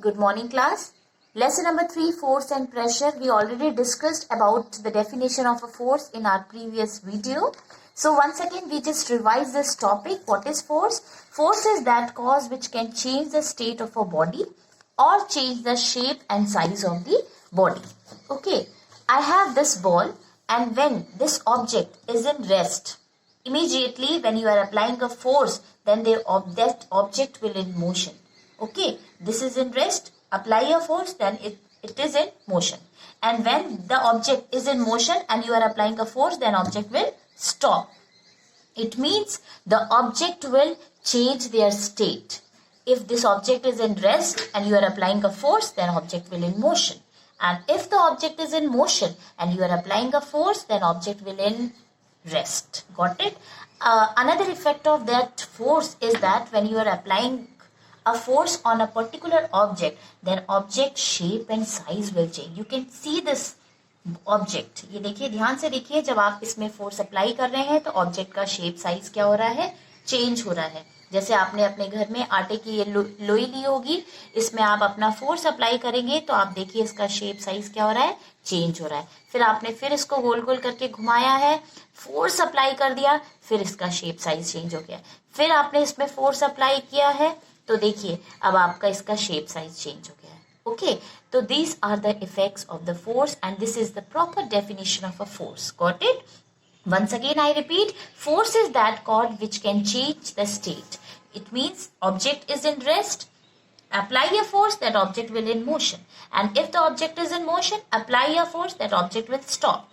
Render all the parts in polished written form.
Good morning, class. Lesson number 3, force and pressure. We already discussed about the definition of a force in our previous video. So once again, we just revise this topic. What is force? Force is that cause which can change the state of a body or change the shape and size of the body. Okay, I have this ball, and when this object is in rest, immediately when you are applying a force, then that object will in motion. Okay, this is in rest, apply a force, then it is in motion. And when the object is in motion and you are applying a force, then object will stop. It means the object will change their state. If this object is in rest and you are applying a force, then object will in motion. And if the object is in motion and you are applying a force, then object will in rest. Got it? Another effect of that force is that when you are applying a force on a particular object, then object shape and size will change. You can see this object. ये देखिए, ध्यान से देखिए, जब आप इसमें force apply कर रहे हैं तो ऑब्जेक्ट का शेप साइज क्या हो रहा है, चेंज हो रहा है. जैसे आपने अपने घर में आटे की ये लोई ली होगी, इसमें आप अपना फोर्स अप्लाई करेंगे तो आप देखिए इसका शेप साइज क्या हो रहा है, चेंज हो रहा है. फिर आपने फिर इसको गोल गोल करके घुमाया है, फोर्स अप्लाई कर दिया, फिर इसका शेप साइज चेंज हो गया. फिर आपने इसमें फोर्स अप्लाई किया है तो देखिए अब आपका इसका शेप साइज चेंज हो गया है. ओके, तो these are the effects of the force and this is the proper definition of a force. Got it? Once again I repeat, force is that cause which can change the state. It means object is in rest, apply a force, that object will in motion. And if the object is in motion, apply a force, that object will stop.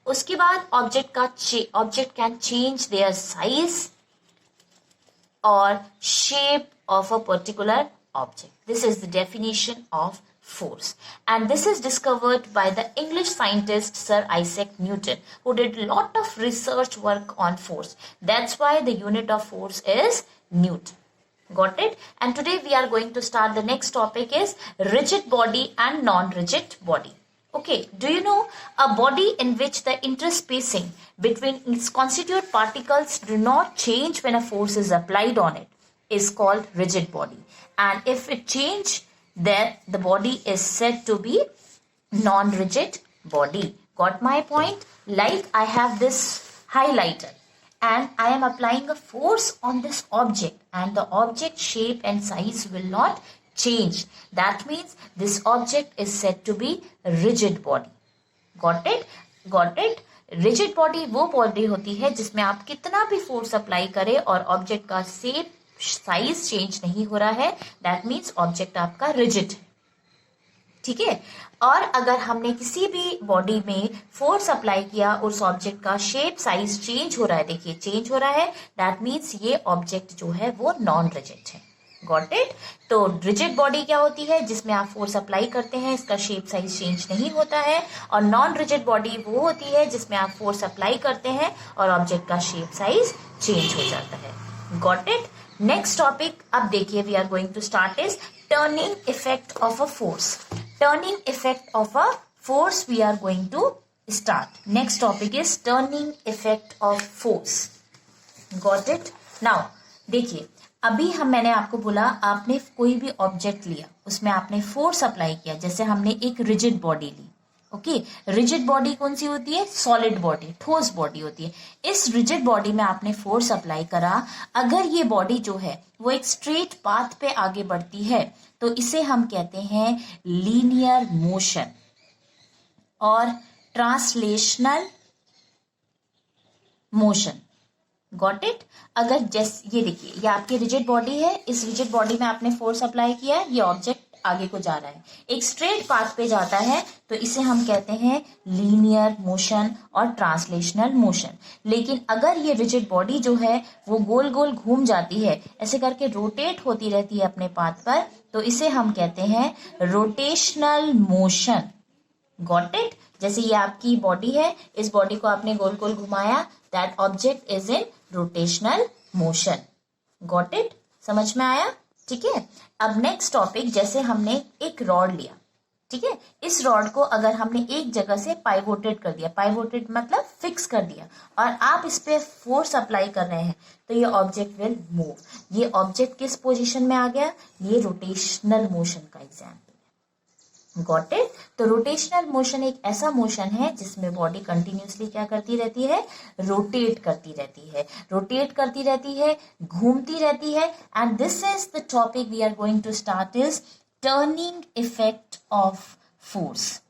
उसके बाद object can change their size or shape of a particular object. This is the definition of force, and this is discovered by the English scientist Sir Isaac Newton, who did a lot of research work on force. That's why the unit of force is Newton. Got it? And today we are going to start the next topic is rigid body and non-rigid body. Okay, do you know a body in which the interspacing between its constituent particles do not change when a force is applied on it is called rigid body. And if it change, then the body is said to be non-rigid body. Got my point? Like I have this highlighter and I am applying a force on this object and the object shape and size will not change. That means this object is said to be rigid body. Got it? Got it? Rigid body वो body होती है जिसमें आप कितना भी force apply करें और object का शेप साइज चेंज नहीं हो रहा है. दैट मीन्स ऑब्जेक्ट आपका रिजिड है. ठीक है. और अगर हमने किसी भी बॉडी में फोर्स अप्लाई किया और उस ऑब्जेक्ट का शेप साइज चेंज हो रहा है, देखिए चेंज हो रहा है, दैट मीन्स ये ऑब्जेक्ट जो है वो नॉन रिजिड है. Got it? तो रिजिड बॉडी क्या होती है, जिसमें आप फोर्स अप्लाई करते हैं, इसका शेप साइज चेंज नहीं होता है. और नॉन रिजिड बॉडी वो होती है जिसमें आप फोर्स अप्लाई करते हैं और ऑब्जेक्ट का शेप साइज चेंज हो जाता है. Got it? नेक्स्ट टॉपिक अब देखिए, we are going to start is turning effect of a force. Turning effect of a force we are going to start. Next topic is turning effect of force. Got it? Now देखिए, अभी मैंने आपको बोला, आपने कोई भी object लिया, उसमें आपने फोर्स अप्लाई किया. जैसे हमने एक रिजिड बॉडी ली. ओके, रिजिड बॉडी कौन सी होती है? सॉलिड बॉडी, ठोस बॉडी होती है. इस रिजिड बॉडी में आपने फोर्स अप्लाई करा. अगर ये बॉडी जो है वो एक स्ट्रेट पाथ पे आगे बढ़ती है तो इसे हम कहते हैं लीनियर मोशन और ट्रांसलेशनल मोशन. Got it? अगर जैसे ये देखिए, ये आपकी रिजिड बॉडी है, इस रिजिड बॉडी में आपने फोर्स अप्लाई किया है, ये ऑब्जेक्ट आगे को जा रहा है, एक स्ट्रेट पाथ पे जाता है, तो इसे हम कहते हैं लीनियर मोशन और ट्रांसलेशनल मोशन. लेकिन अगर ये रिजिड बॉडी जो है वो गोल गोल घूम जाती है, ऐसे करके रोटेट होती रहती है अपने पाथ पर, तो इसे हम कहते हैं रोटेशनल मोशन. Got it? जैसे ये आपकी बॉडी है, इस बॉडी को आपने गोल गोल घुमाया, that object is in rotational motion. Got it? समझ में आया? ठीक है. अब नेक्स्ट टॉपिक, जैसे हमने एक रॉड लिया, ठीक है। इस रॉड को अगर हमने एक जगह से पाइवोटेड कर दिया, पाइवोटेड मतलब फिक्स कर दिया, और आप इस पे फोर्स अप्लाई कर रहे हैं, तो ये ऑब्जेक्ट विल मूव। ये ऑब्जेक्ट किस पोजीशन में आ गया? ये रोटेशनल मोशन का एग्जाम्पल है। Got it? तो रोटेशनल मोशन एक ऐसा मोशन है जिसमें बॉडी कंटिन्यूसली क्या करती रहती है? रोटेट करती रहती है, रोटेट करती रहती है, घूमती रहती है। And this is the topic we are going to start is turning effect of force.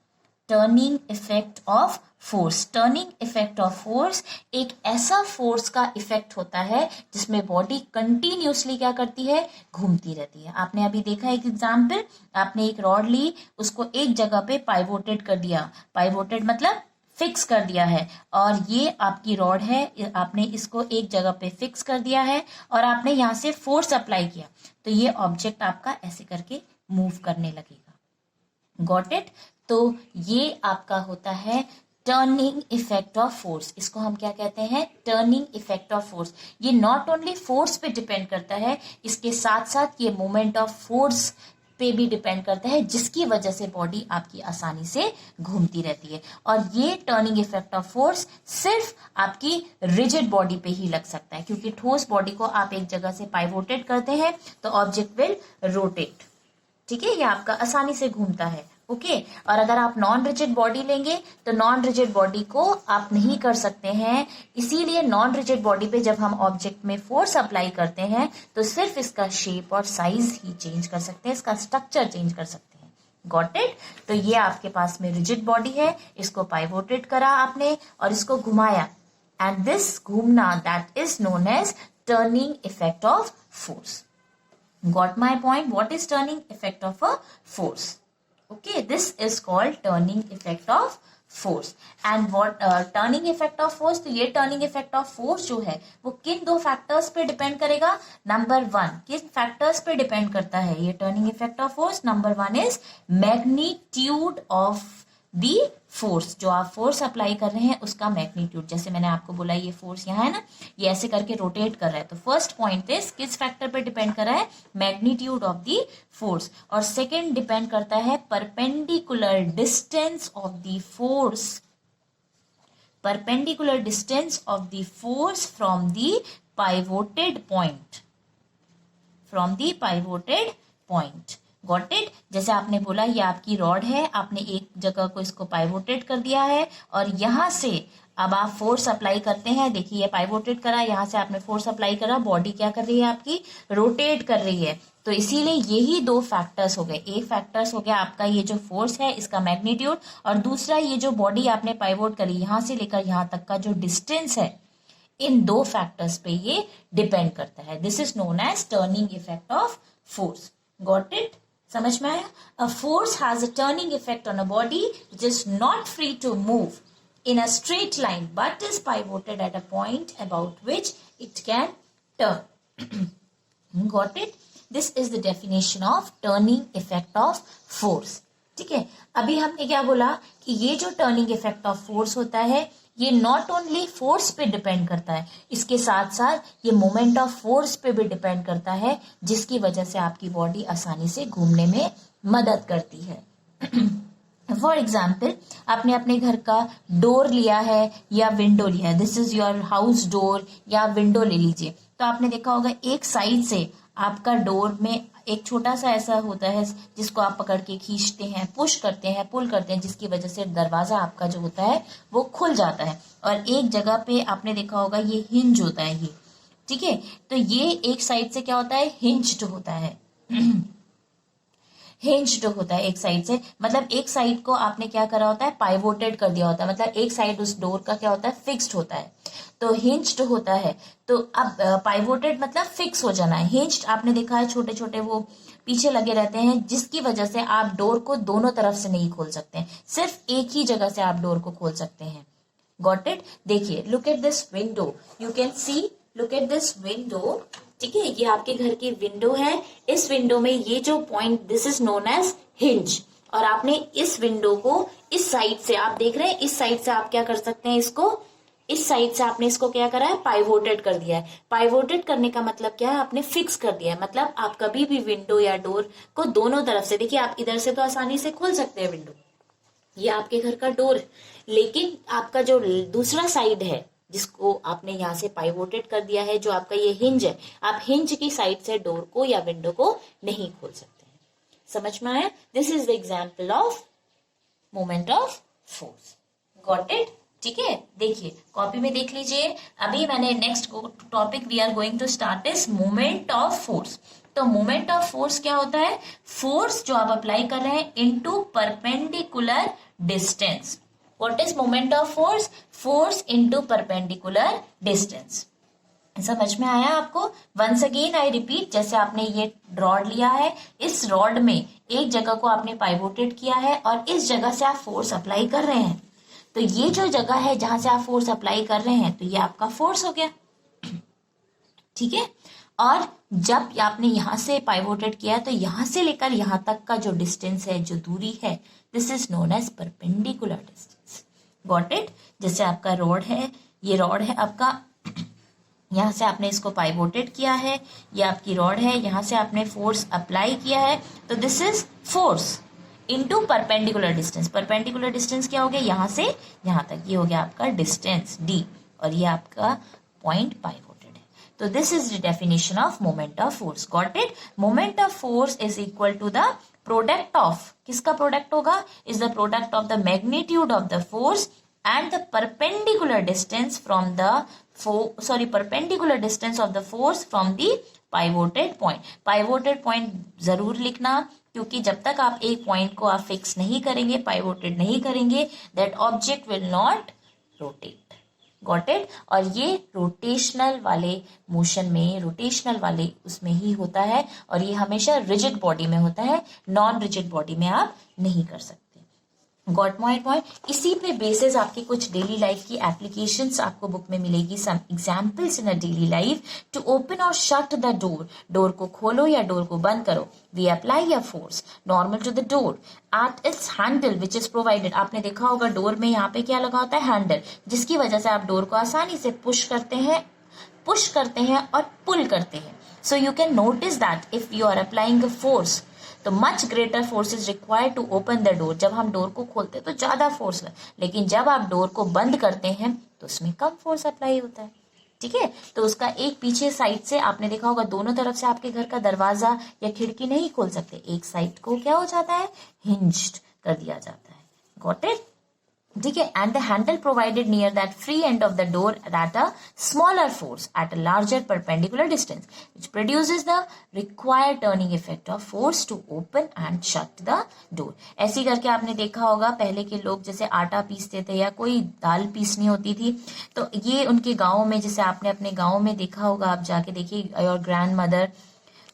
Turning effect of force. Turning effect of force एक ऐसा फोर्स का इफेक्ट होता है जिसमें बॉडी कंटिन्यूसली क्या करती है? घूमती रहती है। आपने अभी देखा एक एग्जाम्पल, आपने एक रॉड ली, उसको एक जगह पे पाइवोटेड कर दिया। पाइवोटेड मतलब फिक्स कर दिया है, और ये आपकी रॉड है, आपने इसको एक जगह पे फिक्स कर दिया है और आपने यहाँ से फोर्स अप्लाई किया, तो ये ऑब्जेक्ट आपका ऐसे करके मूव करने लगेगा। Got it? तो ये आपका होता है टर्निंग इफेक्ट ऑफ फोर्स। इसको हम क्या कहते हैं? Turning effect of force. ये नॉट ओनली फोर्स पे डिपेंड करता है, इसके साथ साथ ये मोमेंट ऑफ फोर्स पे भी डिपेंड करता है, जिसकी वजह से बॉडी आपकी आसानी से घूमती रहती है। और ये टर्निंग इफेक्ट ऑफ फोर्स सिर्फ आपकी रिजिड बॉडी पे ही लग सकता है, क्योंकि ठोस बॉडी को आप एक जगह से पाइवोटेड करते हैं तो ऑब्जेक्ट विल रोटेट। ठीक है, ये आपका आसानी से घूमता है। ओके और अगर आप नॉन रिजिड बॉडी लेंगे तो नॉन रिजिड बॉडी को आप नहीं कर सकते हैं, इसीलिए नॉन रिजिड बॉडी पे जब हम ऑब्जेक्ट में फोर्स अप्लाई करते हैं तो सिर्फ इसका शेप और साइज ही चेंज कर सकते हैं, इसका स्ट्रक्चर चेंज कर सकते हैं। Got it? तो ये आपके पास में रिजिड बॉडी है, इसको पाइवोटेड करा आपने और इसको घुमाया, एंड दिस घूमना that is known as turning effect of force. Got my point? What is turning effect of a force? Okay, this is called turning effect of force. And what turning effect of force? तो ये turning effect of force जो है वो किन दो factors पे depend करेगा? Number 1 किन फैक्टर्स पे डिपेंड करता है ये turning effect of force? Number 1 is magnitude of the force. जो आप फोर्स अप्लाई कर रहे हैं उसका मैग्नीट्यूड, जैसे मैंने आपको बोला ये फोर्स यहाँ है ना, ये ऐसे करके रोटेट कर रहा है, तो फर्स्ट पॉइंट इज किस फैक्टर पे डिपेंड कर रहा है? Magnitude of the force. और सेकंड डिपेंड करता है perpendicular distance of the force, perpendicular distance of the force from the pivoted point, from the pivoted point. Got it? जैसे आपने बोला ये आपकी रॉड है, आपने एक जगह को इसको पाइवोटेड कर दिया है और यहां से अब आप फोर्स अप्लाई करते हैं। देखिए ये पाइवोटेड करा, यहां से आपने फोर्स अप्लाई करा, बॉडी क्या कर रही है आपकी? रोटेट कर रही है। तो इसीलिए यही दो फैक्टर्स हो गए। एक फैक्टर्स हो गया आपका ये जो फोर्स है इसका मैग्नीट्यूड, और दूसरा ये जो बॉडी आपने पाइवोट करी यहां से लेकर यहां तक का जो डिस्टेंस है, इन दो फैक्टर्स पे ये डिपेंड करता है। This is known as turning effect of force. Got it? समझ में आया? A force has a turning effect on a body which is not free to move in a straight line but is pivoted at a point about which it can turn. Got it? This is the definition of turning effect of force. ठीक है, अभी हमने क्या बोला कि ये जो turning effect of force होता है ये नॉट ओनली फोर्स पे डिपेंड करता है, इसके साथ साथ ये मोमेंट ऑफ फोर्स पे भी डिपेंड करता है, जिसकी वजह से आपकी बॉडी आसानी से घूमने में मदद करती है। फॉर एग्जाम्पल आपने अपने घर का डोर लिया है या विंडो लिया है, this is your house door या विंडो ले लीजिए, तो आपने देखा होगा एक साइड से आपका डोर में एक छोटा सा ऐसा होता है जिसको आप पकड़ के खींचते हैं, पुश करते हैं, पुल करते हैं, जिसकी वजह से दरवाजा आपका जो होता है वो खुल जाता है। और एक जगह पे आपने देखा होगा ये हिंज होता है, ये ठीक है, तो ये एक साइड से क्या होता है? हिंज्ड होता है। हिंज्ड होता है एक साइड से, मतलब एक साइड को आपने क्या करा होता है? पाइवोटेड कर दिया होता है, मतलब एक साइड उस डोर का क्या होता है? फिक्स्ड होता है। तो हिंज्ड होता है, तो अब पाइवोटेड मतलब फिक्स हो जाना है। हिंज्ड आपने देखा है छोटे छोटे वो पीछे लगे रहते हैं, जिसकी वजह से आप डोर को दोनों तरफ से नहीं खोल सकते, सिर्फ एक ही जगह से आप डोर को खोल सकते हैं। Got it? देखिए, look at this window, you can see, look at this window. ठीक है, ये आपके घर की विंडो है, इस विंडो में ये जो point, this is known as hinge, और आपने इस विंडो को इस साइड से, आप देख रहे हैं इस साइड से आप क्या कर सकते हैं? इसको इस साइड से आपने इसको क्या करा है, पाइवोटेड कर दिया है। पाइवोटेड करने का मतलब क्या है, आपने फिक्स कर दिया है। मतलब आप कभी भी विंडो या डोर को दोनों तरफ से, देखिए आप इधर से तो आसानी से खोल सकते हैं विंडो, ये आपके घर का डोर है, लेकिन आपका जो दूसरा साइड है जिसको आपने यहाँ से पाइवोटेड कर दिया है, जो आपका ये हिंज है, आप हिंज की साइड से डोर को या विंडो को नहीं खोल सकते हैं। समझ में आया? This is the example of moment of force. Got it? ठीक है, देखिए कॉपी में देख लीजिए। अभी मैंने next topic we are going to start is moment of force. तो मोमेंट ऑफ फोर्स क्या होता है? फोर्स जो आप अप्लाई कर रहे हैं into perpendicular distance. What is moment of force? Force into perpendicular distance. समझ में आया आपको? वंस अगेन आई रिपीट, जैसे आपने ये रॉड लिया है, इस रॉड में एक जगह को आपने पाइवोटेड किया है और इस जगह से आप फोर्स अप्लाई कर रहे हैं। तो ये जो जगह है जहां से आप फोर्स अप्लाई कर रहे हैं, तो ये आपका फोर्स हो गया। ठीक है, और जब आपने यहां से पाइवोटेड किया तो यहां से लेकर यहां तक का जो डिस्टेंस है, जो दूरी है, this is known as perpendicular distance. Got it? जैसे आपका रॉड है, ये रॉड है आपका, यहां से आपने इसको पाइवोटेड किया है, ये आपकी रॉड है, यहां से आपने फोर्स अप्लाई किया है, तो this is force into perpendicular distance. Perpendicular distance क्या हो गया? यहां से यहां तक, ये हो गया आपका डिस्टेंस डी, और ये आपका पॉइंट पाइवोटेड है। तो this is the definition of moment of force. Got it? Moment of force is equal to the product of, किसका प्रोडक्ट होगा? Is the product of the magnitude of the force and the perpendicular distance from the perpendicular distance of the force from the pivoted point. pivoted point जरूर लिखना, क्योंकि जब तक आप एक point को आप फिक्स नहीं करेंगे, पाइवोटेड नहीं करेंगे, that object will not rotate. Got it? और ये रोटेशनल वाले मोशन में, रोटेशनल वाले उसमें ही होता है, और ये हमेशा रिजिड बॉडी में होता है, नॉन रिजिड बॉडी में आप नहीं कर सकते। Got my point? इसी पे बेसिस आपकी कुछ डेली लाइफ की एप्लीकेशंस आपको बुक में मिलेगी। Some examples in a daily life to open और शट द डोर। डोर को खोलो या डोर को बंद करो। We apply a force normal to the door at its handle which is provided. आपने देखा होगा डोर में यहाँ पे क्या लगा होता है? हैंडल, जिसकी वजह से आप डोर को आसानी से पुश करते हैं और पुल करते हैं। So you can notice that if you are applying a force, तो much greater force is required to open the door. जब हम डोर को खोलते हैं तो ज्यादा फोर्स है, लेकिन जब आप डोर को बंद करते हैं तो उसमें कम फोर्स अप्लाई होता है। ठीक है, तो उसका एक पीछे साइड से आपने देखा होगा, दोनों तरफ से आपके घर का दरवाजा या खिड़की नहीं खोल सकते, एक साइड को क्या हो जाता है? हिंज्ड कर दिया जाता है। Got it? ठीक है, and the handle provided near that free end of the door at a smaller force at a larger perpendicular distance which produces the required turning effect of force to open and shut the door. ऐसी करके आपने देखा होगा, पहले के लोग जैसे आटा पीसते थे या कोई दाल पीसनी होती थी, तो ये उनके गाँव में, जैसे आपने अपने गाँव में देखा होगा, आप जाके देखिए, और ग्रैंड मदर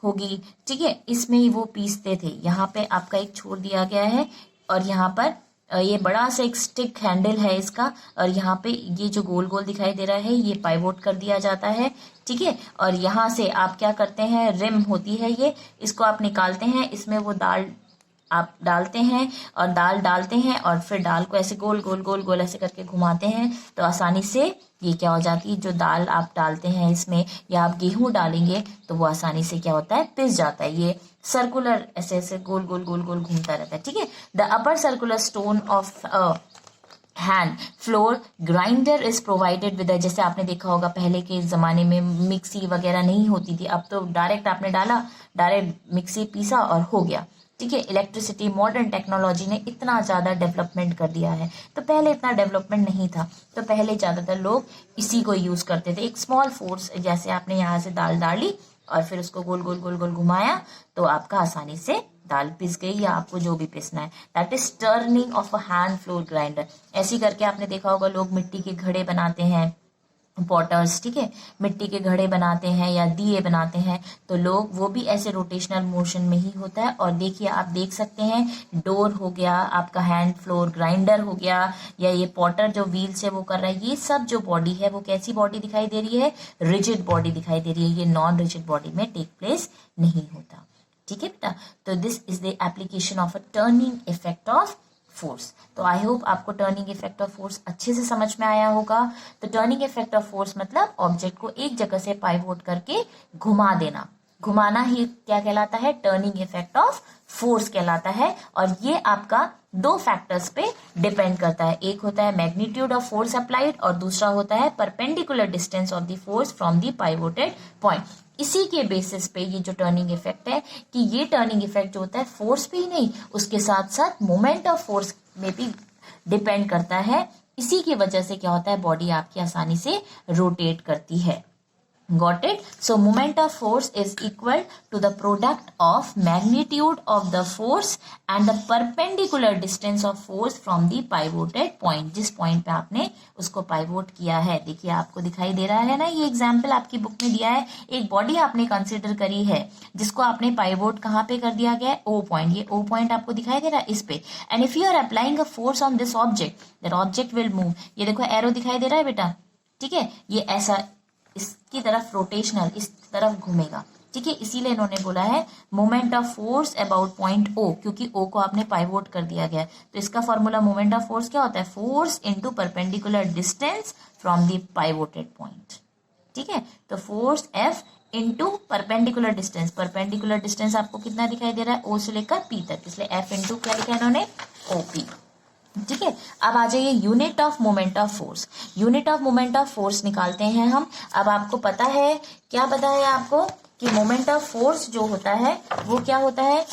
होगी, ठीक है, इसमें ही वो पीसते थे। यहाँ पे आपका एक छोड़ दिया गया है, और यहाँ पर ये बड़ा सा एक स्टिक हैंडल है इसका, और यहाँ पे ये जो गोल गोल दिखाई दे रहा है, ये पाइवोट कर दिया जाता है। ठीक है, और यहाँ से आप क्या करते हैं? रिम होती है ये, इसको आप निकालते हैं, इसमें वो दाल आप डालते हैं, और दाल डालते हैं, और फिर दाल को ऐसे गोल गोल गोल गोल ऐसे करके घुमाते हैं, तो आसानी से ये क्या हो जाती है? जो दाल आप डालते हैं इसमें, या आप गेहूं डालेंगे तो वो आसानी से क्या होता है? पिस जाता है। ये सर्कुलर ऐसे ऐसे गोल गोल गोल गोल घूमता रहता है। ठीक है, the upper circular stone of hand floor grinder is provided with, जैसे आपने देखा होगा पहले के जमाने में मिक्सी वगैरह नहीं होती थी, अब तो डायरेक्ट आपने डाला, डायरेक्ट मिक्सी पीसा और हो गया। ठीक है, इलेक्ट्रिसिटी, मॉडर्न टेक्नोलॉजी ने इतना ज़्यादा डेवलपमेंट कर दिया है, तो पहले इतना डेवलपमेंट नहीं था, तो पहले ज़्यादातर लोग इसी को यूज़ करते थे। एक स्मॉल फोर्स, जैसे आपने यहाँ से दाल डाली और फिर उसको गोल गोल गोल गोल घुमाया, तो आपका आसानी से दाल पिस गई, या आपको जो भी पिसना है, that is turning of a hand floor grinder. ऐसी करके आपने देखा होगा लोग मिट्टी के घड़े बनाते हैं, पॉटर्स, ठीक है, मिट्टी के घड़े बनाते हैं या दिए बनाते हैं, तो लोग वो भी ऐसे रोटेशनल मोशन में ही होता है। और देखिए, आप देख सकते हैं, डोर हो गया, आपका हैंड फ्लोर ग्राइंडर हो गया, या ये पॉटर जो व्हील से वो कर रहा है, ये सब जो बॉडी है वो कैसी बॉडी दिखाई दे रही है? रिजिड बॉडी दिखाई दे रही है। ये नॉन रिजिड बॉडी में टेक प्लेस नहीं होता। ठीक है बेटा, तो this is the application of a turning effect of force. तो आई होप आपको टर्निंग इफेक्ट ऑफ फोर्स अच्छे से समझ में आया होगा। तो टर्निंग इफेक्ट ऑफ फोर्स मतलब ऑब्जेक्ट को एक जगह से पाइवोट करके घुमा देना, घुमाना ही क्या कहलाता है, टर्निंग इफेक्ट ऑफ फोर्स कहलाता है। और ये आपका दो फैक्टर्स पे डिपेंड करता है, एक होता है मैग्नीट्यूड ऑफ फोर्स अप्लाइड और दूसरा होता है perpendicular distance of the force from the pivoted point. इसी के बेसिस पे ये जो टर्निंग इफेक्ट है, कि ये टर्निंग इफेक्ट जो होता है फोर्स पे ही नहीं, उसके साथ साथ मोमेंट ऑफ फोर्स में भी डिपेंड करता है। इसी की वजह से क्या होता है, बॉडी आपकी आसानी से रोटेट करती है। Got it? So moment of force is equal to the product of magnitude of the force and the perpendicular distance of force from the pivoted point. जिस पॉइंट पे आपने उसको पाइवोट किया है, देखिए आपको दिखाई दे रहा है ना, ये एग्जाम्पल आपकी बुक में दिया है। एक बॉडी आपने कंसिडर करी है जिसको आपने पाइवोट कहाँ पे कर दिया गया है, ओ पॉइंट। ये ओ पॉइंट आपको दिखाई दे रहा है इस पे। And if you are applying a force on this object, that object will move. ये देखो एरो दिखाई दे रहा है बेटा, ठीक है, ये ऐसा इसकी तरफ रोटेशनल इस तरफ घूमेगा, ठीक है। इसीलिए इन्होंने बोला है moment of force about point O, क्योंकि ओ को आपने पाइवोट कर दिया गया है। तो इसका फॉर्मूला मोमेंट ऑफ फोर्स क्या होता है, force into perpendicular distance from the pivoted point, ठीक है। तो force F into perpendicular distance, perpendicular distance आपको कितना दिखाई दे रहा है, ओ से लेकर पी तक, इसलिए एफ इंटू क्या लिखा है इन्होंने, ओपी, ठीक है। अब आ जाइए unit of moment of force. Unit of moment of force निकालते हैं हम। अब आपको पता है, क्या पता है आपको, कि मोमेंट ऑफ फोर्स जो होता है वो क्या होता है,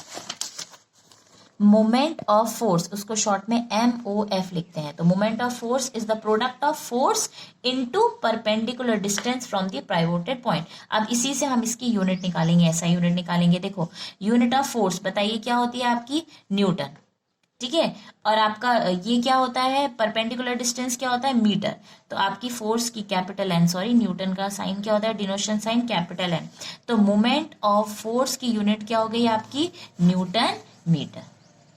मोमेंट ऑफ फोर्स, उसको शॉर्ट में MOF लिखते हैं। तो moment of force is the product of force into perpendicular distance from the pivoted point. अब इसी से हम इसकी यूनिट निकालेंगे, ऐसा यूनिट निकालेंगे। देखो यूनिट ऑफ फोर्स बताइए क्या होती है आपकी, न्यूटन, ठीक है। और आपका ये क्या होता है, परपेंडिकुलर डिस्टेंस क्या होता है, मीटर। तो आपकी फोर्स की कैपिटल एन, सॉरी न्यूटन का साइन क्या होता है, डिनोशन साइन कैपिटल एन। तो मोमेंट ऑफ फोर्स की यूनिट क्या हो गई आपकी, न्यूटन मीटर।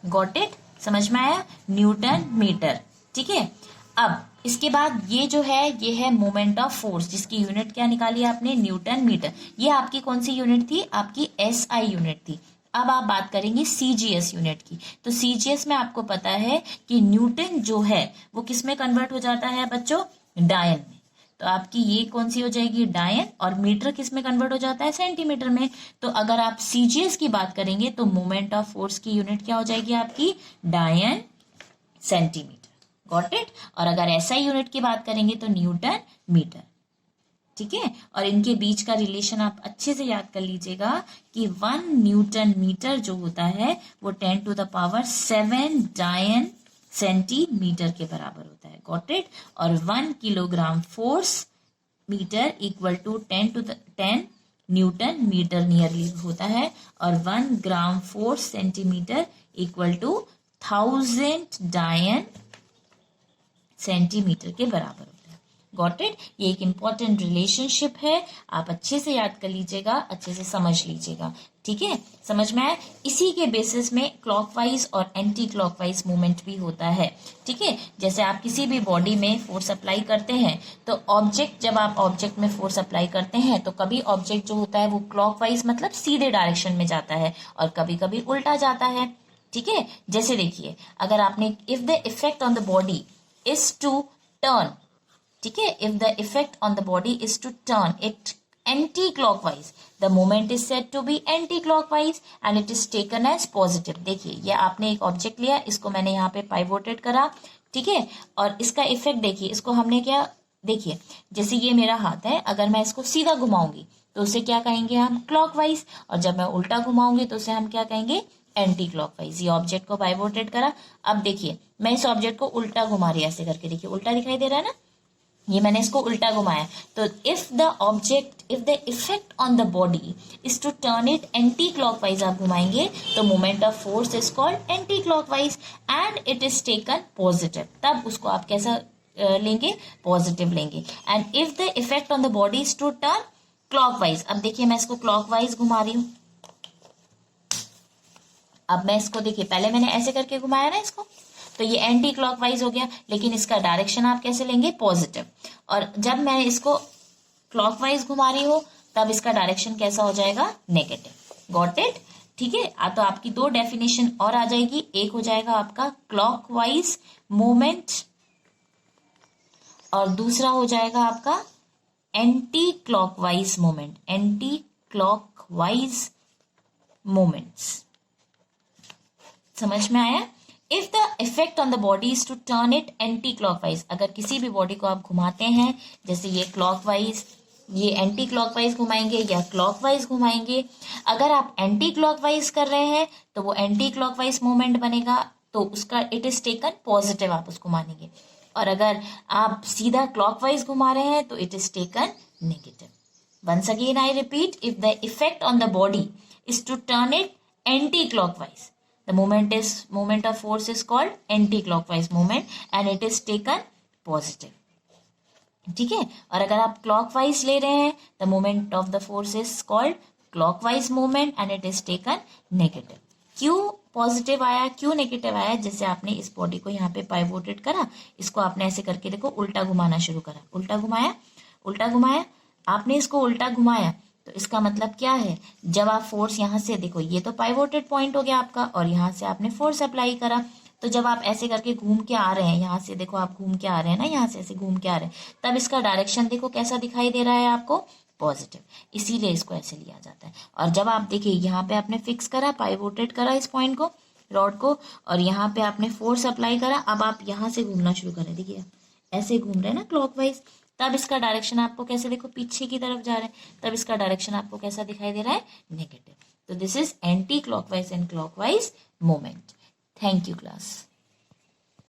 गॉट इट, समझ में आया, न्यूटन मीटर, ठीक है। अब इसके बाद ये जो है, ये है मोमेंट ऑफ फोर्स, जिसकी यूनिट क्या निकाली आपने, न्यूटन मीटर। ये आपकी कौन सी यूनिट थी, आपकी SI यूनिट थी। अब आप बात करेंगे CGS यूनिट की। तो CGS में आपको पता है कि न्यूटन जो है वो किस में कन्वर्ट हो जाता है बच्चों, डायन में। तो आपकी ये कौन सी हो जाएगी, डायन, और मीटर किस में कन्वर्ट हो जाता है, सेंटीमीटर में। तो अगर आप CGS की बात करेंगे तो मोमेंट ऑफ फोर्स की यूनिट क्या हो जाएगी आपकी, डायन सेंटीमीटर। Got it. और अगर SI यूनिट की बात करेंगे तो न्यूटन मीटर, ठीक है। और इनके बीच का रिलेशन आप अच्छे से याद कर लीजिएगा कि 1 न्यूटन मीटर जो होता है वो 10⁷ डायन सेंटीमीटर के बराबर होता है। Got it. और 1 kilogram force metre equal to 10 newton metre nearly होता है। और 1 gram force centimetre equal to 1000 dyne centimetre के बराबर होता है। Got it. ये एक इंपॉर्टेंट रिलेशनशिप है, आप अच्छे से याद कर लीजिएगा, अच्छे से समझ लीजिएगा, ठीक है, समझ में आया। इसी के बेसिस में क्लॉकवाइज और एंटी क्लॉकवाइज मूवमेंट भी होता है, ठीक है। जैसे आप किसी भी बॉडी में फोर्स अप्लाई करते हैं तो ऑब्जेक्ट, जब आप ऑब्जेक्ट में फोर्स अप्लाई करते हैं तो कभी ऑब्जेक्ट जो होता है वो क्लॉकवाइज मतलब सीधे डायरेक्शन में जाता है और कभी कभी उल्टा जाता है, ठीक है। जैसे देखिए, अगर आपने if the effect on the body is to turn, ठीक है, if the effect on the body is to turn it anti clockwise, the moment is said to be anti clockwise and it is taken as positive. देखिए, ये आपने एक object लिया, इसको मैंने यहाँ पे पाइवोटेड करा, ठीक है, और इसका इफेक्ट देखिए, इसको हमने क्या, देखिए जैसे ये मेरा हाथ है, अगर मैं इसको सीधा घुमाऊंगी तो उसे क्या कहेंगे हम, क्लॉकवाइज, और जब मैं उल्टा घुमाऊंगी तो उसे हम क्या कहेंगे, एंटी क्लॉकवाइज। ये ऑब्जेक्ट को पाइवोटेड करा। अब देखिए, मैं इस ऑब्जेक्ट को उल्टा घुमा रही है, ऐसे करके, देखिए उल्टा दिखाई दे रहा है ना, ये मैंने इसको उल्टा घुमाया। तो if the effect on the body is to turn it anti clockwise, आप घुमाएंगे तो moment of force is called anti clockwise and it is taken positive. तब उसको आप कैसा लेंगे, पॉजिटिव लेंगे। And if the effect on the body is to turn clockwise, अब देखिए मैं इसको क्लॉकवाइज घुमा रही हूं। अब मैं इसको देखिए, पहले मैंने ऐसे करके घुमाया ना इसको, तो ये एंटी क्लॉकवाइज हो गया, लेकिन इसका डायरेक्शन आप कैसे लेंगे, पॉजिटिव। और जब मैं इसको क्लॉकवाइज घुमा रही हूं तब इसका डायरेक्शन कैसा हो जाएगा, नेगेटिव। Got it. ठीक है, तो आपकी दो डेफिनेशन और आ जाएगी। एक हो जाएगा आपका क्लॉकवाइज मूवमेंट और दूसरा हो जाएगा आपका anti clockwise movement, anti clockwise movements. समझ में आया? If the effect on the body is to turn it anti clockwise, अगर किसी भी बॉडी को आप घुमाते हैं, जैसे ये क्लॉकवाइज, ये एंटी क्लॉकवाइज घुमाएंगे या क्लॉकवाइज घुमाएंगे, अगर आप एंटी क्लॉकवाइज कर रहे हैं तो वो एंटी क्लॉकवाइज मूवमेंट बनेगा, तो उसका इट इज टेकन पॉजिटिव, आप उसको मानेंगे। और अगर आप सीधा क्लॉकवाइज घुमा रहे हैं तो it is taken negative. Once again I repeat, if the effect on the body is to turn it anti-clockwise. The moment of force is called anti-clockwise movement and it is taken positive. ठीक है, और अगर आप clockwise ले रहे हैं, the moment of the force is called clockwise movement and it is taken negative. क्यों positive आया, क्यों नेगेटिव आया? जैसे आपने इस बॉडी को यहाँ पे पाइवोटेड करा, इसको आपने ऐसे करके देखो उल्टा घुमाना शुरू करा, उल्टा घुमाया, उल्टा घुमाया, आपने इसको उल्टा घुमाया, तो इसका मतलब क्या है? जब आप फोर्स यहाँ से देखो, ये तो पाइवोटेड पॉइंट हो गया आपका और यहाँ से आपने फोर्स अप्लाई करा, तो जब आप ऐसे करके घूम के आ रहे हैं, यहाँ से देखो आप घूम के आ रहे हैं ना, यहाँ से ऐसे घूम के आ रहे हैं, तब इसका डायरेक्शन देखो कैसा दिखाई दे रहा है आपको, पॉजिटिव, इसीलिए इसको ऐसे लिया जाता है। और जब आप देखिए यहाँ पे आपने फिक्स करा, पाइवोटेड करा इस पॉइंट को, रॉड को, और यहाँ पे आपने फोर्स अप्लाई करा, अब आप यहाँ से घूमना शुरू करें, देखिए ऐसे घूम रहे हैं ना क्लॉकवाइज, तब इसका डायरेक्शन आपको कैसे देखो पीछे की तरफ जा रहा है, तब इसका डायरेक्शन आपको कैसा दिखाई दे रहा है, नेगेटिव। तो this is anti clockwise and clockwise movement. Thank you class.